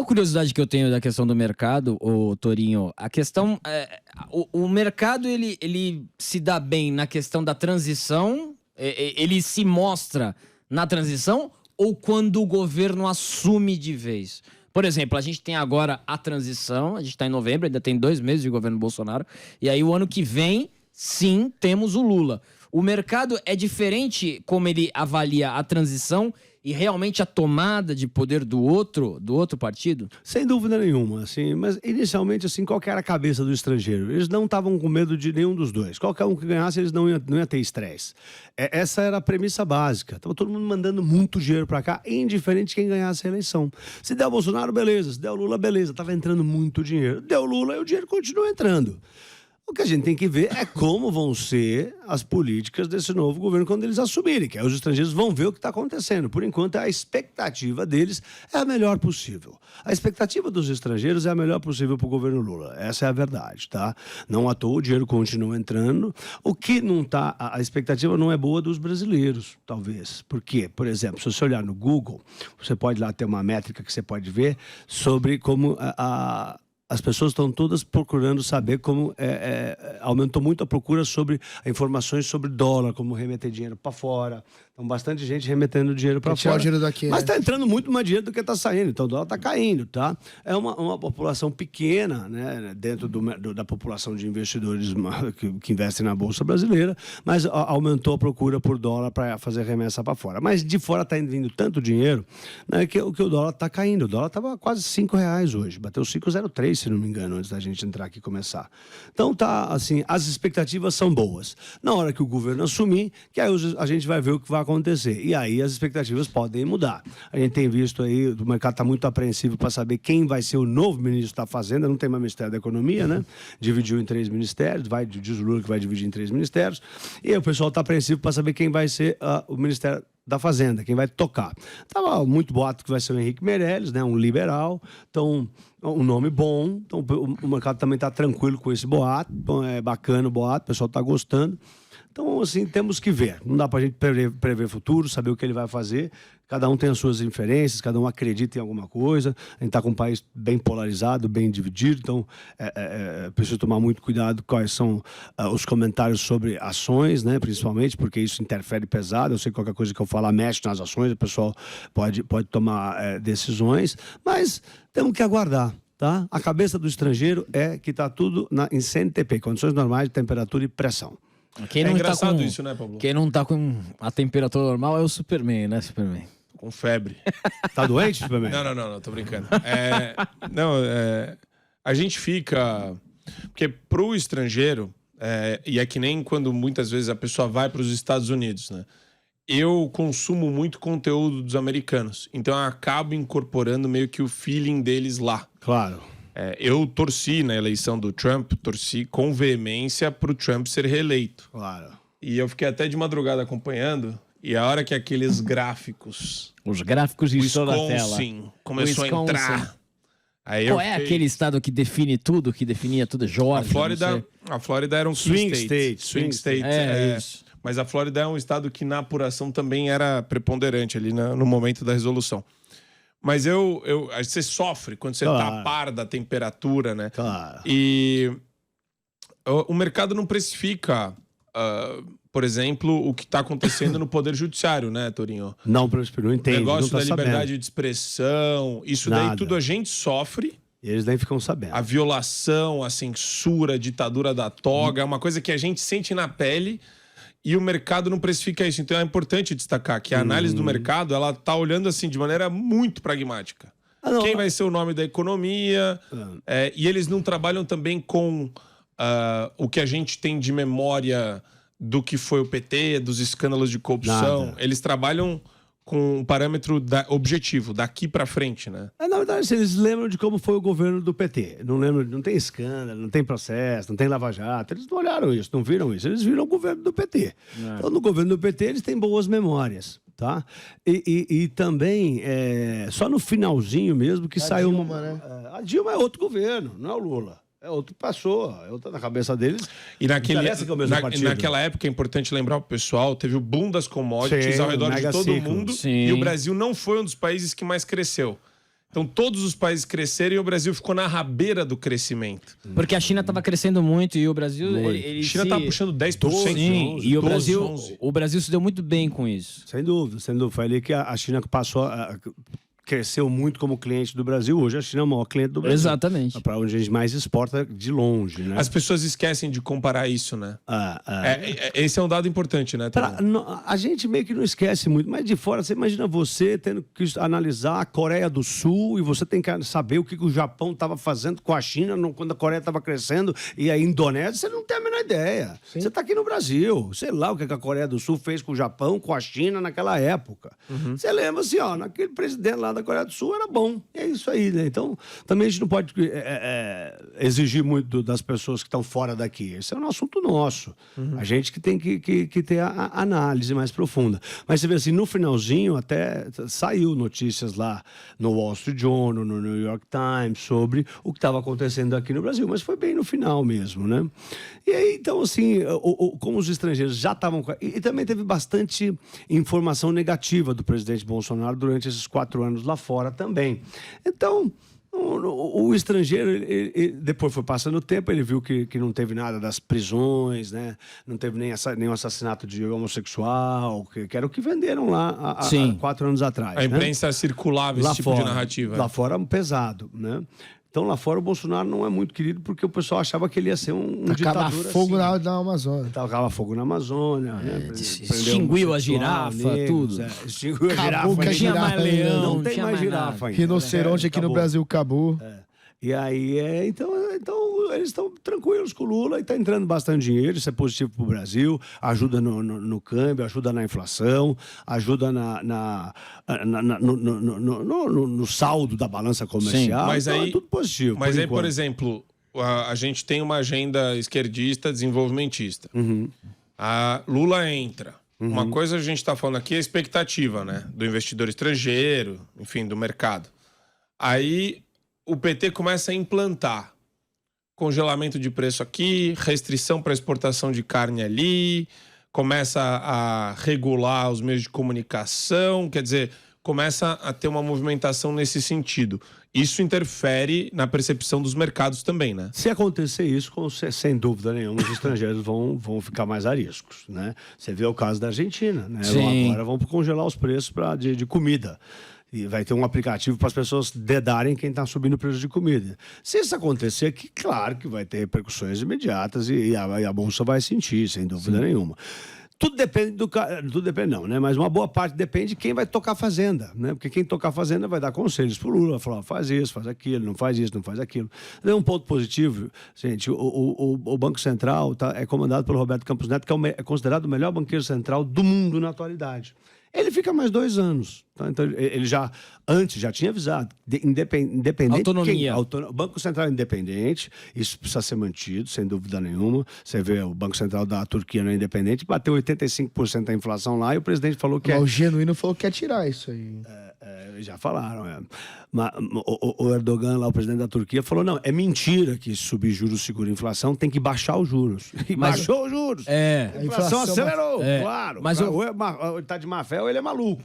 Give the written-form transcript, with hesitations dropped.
A curiosidade que eu tenho da questão do mercado, o Torinho, a questão o mercado ele se dá bem na questão da transição, ele se mostra na transição ou quando o governo assume de vez? Por exemplo, a gente tem agora a transição, a gente está em novembro, ainda tem 2 meses de governo Bolsonaro, e aí o ano que vem, sim, temos o Lula. O mercado é diferente como ele avalia a transição e realmente a tomada de poder do outro partido? Sem dúvida nenhuma, assim, mas inicialmente, assim, qual que era a cabeça do estrangeiro? Eles não estavam com medo de nenhum dos dois. Qualquer um que ganhasse, eles não ia ter estresse. Essa era a premissa básica. Estava todo mundo mandando muito dinheiro para cá, indiferente de quem ganhasse a eleição. Se der o Bolsonaro, beleza. Se der o Lula, beleza. Estava entrando muito dinheiro. Deu o Lula e o dinheiro continua entrando. O que a gente tem que ver é como vão ser as políticas desse novo governo quando eles assumirem, que aí os estrangeiros vão ver o que está acontecendo. Por enquanto, a expectativa deles é a melhor possível. A expectativa dos estrangeiros é a melhor possível para o governo Lula. Essa é a verdade, tá? Não à toa, o dinheiro continua entrando. O que não está... A expectativa não é boa dos brasileiros, talvez. Por quê? Por exemplo, se você olhar no Google, você pode lá ter uma métrica que você pode ver sobre como as pessoas estão todas procurando saber como aumentou muito a procura sobre informações sobre dólar, como remeter dinheiro para fora. Então, bastante gente remetendo dinheiro para fora. Dinheiro daqui, mas está né? entrando muito mais dinheiro do que está saindo. Então, o dólar está caindo, tá? É uma população pequena, né, dentro da população de investidores que investem na Bolsa Brasileira, mas aumentou a procura por dólar para fazer remessa para fora. Mas de fora está vindo tanto dinheiro, né, que o dólar está caindo. O dólar estava quase R$5 hoje. Bateu 5,03, se não me engano, antes da gente entrar aqui e começar. Então, tá, assim, as expectativas são boas. Na hora que o governo assumir, que aí a gente vai ver o que vai acontecer. E aí as expectativas podem mudar. A gente tem visto aí, o mercado está muito apreensivo para saber quem vai ser o novo ministro da Fazenda. Não tem mais Ministério da Economia, né? Dividiu em 3 ministérios, diz o Lula que vai dividir em 3 ministérios. E aí o pessoal está apreensivo para saber quem vai ser o Ministério da Fazenda, quem vai tocar. Estava muito boato que vai ser o Henrique Meirelles, né? Um liberal. Então, um nome bom. Então, o mercado também está tranquilo com esse boato. Então, é bacana o boato, o pessoal está gostando. Então, assim, temos que ver. Não dá para a gente prever futuro, saber o que ele vai fazer. Cada um tem as suas inferências, cada um acredita em alguma coisa. A gente está com um país bem polarizado, bem dividido. Então, preciso tomar muito cuidado quais são os comentários sobre ações, né? Principalmente, porque isso interfere pesado. Eu sei que qualquer coisa que eu falar mexe nas ações, o pessoal pode tomar decisões. Mas temos que aguardar. Tá? A cabeça do estrangeiro é que está tudo em CNTP, condições normais de temperatura e pressão. Quem não engraçado tá isso, né, Pablo? Quem não tá com a temperatura normal é o Superman, né, Superman? Com febre. Tá doente, Superman? Não, tô brincando. A gente fica... Porque pro estrangeiro, e é que nem quando muitas vezes a pessoa vai para os Estados Unidos, né? Eu consumo muito conteúdo dos americanos, então eu acabo incorporando meio que o feeling deles lá. Claro. Eu torci na eleição do Trump, torci com veemência pro Trump ser reeleito. Claro. E eu fiquei até de madrugada acompanhando, e a hora que aqueles gráficos... Os gráficos de toda a tela. Começou a entrar. Aí Qual é aquele estado que define tudo, que definia tudo? Georgia, A Flórida era um swing state. Swing state. Isso. Mas a Flórida é um estado que na apuração também era preponderante ali no momento da resolução. Mas você sofre quando você tá a par da temperatura, né? Claro. E o mercado não precifica, por exemplo, o que está acontecendo no Poder Judiciário, né, Torinho? Não entende. O negócio não tá da liberdade sabendo. de expressão, isso Nada. daí tudo a gente sofre. E eles nem ficam sabendo. A violação, a censura, a ditadura da toga, é uma coisa que a gente sente na pele. E o mercado não precifica isso. Então é importante destacar que a análise do mercado, ela tá olhando assim de maneira muito pragmática. Quem vai ser o nome da economia? E eles não trabalham também com o que a gente tem de memória do que foi o PT, dos escândalos de corrupção. Nada. Eles trabalham com um parâmetro objetivo, daqui pra frente, né? Na verdade, eles lembram de como foi o governo do PT. Não lembram, não tem escândalo, não tem processo, não tem lava-jato. Eles não olharam isso, não viram isso. Eles viram o governo do PT. Então, no governo do PT, eles têm boas memórias, tá? E também, só no finalzinho mesmo que saiu... Dilma, né? A Dilma é outro governo, não é o Lula. É outro que passou, é outro na cabeça deles. E naquela época, é importante lembrar pro pessoal, teve o boom das commodities ao redor de todo mundo. Sim. E o Brasil não foi um dos países que mais cresceu. Então todos os países cresceram e o Brasil ficou na rabeira do crescimento. Porque a China estava crescendo muito e o Brasil... A China estava puxando 10%. Sim, 11, e 12, o Brasil se deu muito bem com isso. Sem dúvida, sem dúvida. Foi ali que a China passou cresceu muito como cliente do Brasil. Hoje a China é o maior cliente do Brasil. Exatamente. Para onde a gente mais exporta de longe, né? As pessoas esquecem de comparar isso, né? Esse é um dado importante, né? A gente meio que não esquece muito, mas de fora, você imagina você tendo que analisar a Coreia do Sul e você tem que saber o que o Japão estava fazendo com a China quando a Coreia estava crescendo e a Indonésia, você não tem a menor ideia. Sim. Você está aqui no Brasil, sei lá o que a Coreia do Sul fez com o Japão, com a China naquela época. Você lembra assim, ó, naquele presidente lá da Coreia do Sul era bom. É isso aí, né? Então, também a gente não pode exigir muito das pessoas que estão fora daqui. Esse é um assunto nosso. A gente que tem que ter a análise mais profunda. Mas você vê assim, no finalzinho até saiu notícias lá no Wall Street Journal, no New York Times, sobre o que estava acontecendo aqui no Brasil. Mas foi bem no final mesmo, né? E aí, então, assim, como os estrangeiros já estavam... E também teve bastante informação negativa do presidente Bolsonaro durante esses 4 anos lá fora também. Então, o estrangeiro, ele depois foi passando o tempo, ele viu que não teve nada das prisões, né? Não teve nenhum assassinato de homossexual, que era o que venderam lá há 4 anos atrás. A imprensa circulava esse tipo de narrativa. Lá fora, pesado, né? Então, lá fora, o Bolsonaro não é muito querido porque o pessoal achava que ele ia ser um ditador assim. Fogo na Amazônia. Tacava fogo na Amazônia. Né? Extinguiu a girafa, tudo. Extinguiu a Acabou girafa. Não tinha mais leão, Não tem mais girafa ainda. Rinoceronte aqui no Brasil acabou. E aí, então eles estão tranquilos com o Lula e está entrando bastante dinheiro, isso é positivo para o Brasil, ajuda no câmbio, ajuda na inflação, ajuda no saldo da balança comercial. Mas então, aí, é tudo positivo. Mas aí, por exemplo, a gente tem uma agenda esquerdista, desenvolvimentista. A Lula entra. Uma coisa a gente está falando aqui é a expectativa, né? Do investidor estrangeiro, enfim, do mercado. Aí o PT começa a implantar congelamento de preço aqui, restrição para exportação de carne ali, começa a regular os meios de comunicação, quer dizer, começa a ter uma movimentação nesse sentido. Isso interfere na percepção dos mercados também, né? Se acontecer isso, sem dúvida nenhuma, os estrangeiros vão ficar mais ariscos, né? Você vê o caso da Argentina, né? Agora vão congelar os preços de comida. E vai ter um aplicativo para as pessoas dedarem quem está subindo o preço de comida. Se isso acontecer, claro que vai ter repercussões imediatas e a Bolsa vai sentir, sem dúvida nenhuma. Tudo depende tudo depende não, né? Mas uma boa parte depende de quem vai tocar a fazenda, né? Porque quem tocar a fazenda vai dar conselhos pro Lula, vai falar, faz isso, faz aquilo, não faz isso, não faz aquilo. É um ponto positivo, gente, o Banco Central é comandado pelo Roberto Campos Neto, que é considerado o melhor banqueiro central do mundo na atualidade. Ele fica mais 2 anos. Tá? Então, ele antes já tinha avisado. Independente. Autonomia. O Banco Central é independente, isso precisa ser mantido, sem dúvida nenhuma. Você vê, o Banco Central da Turquia não é independente, bateu 85% da inflação lá e o presidente falou que Mas o Genuíno falou que quer tirar isso aí. Já falaram, Mas o Erdogan, lá, o presidente da Turquia, falou, não, é mentira que subir juros segura a inflação, tem que baixar os juros. E baixou os juros. É. A inflação acelerou, claro. Mas ou ele tá de má fé ou ele é maluco.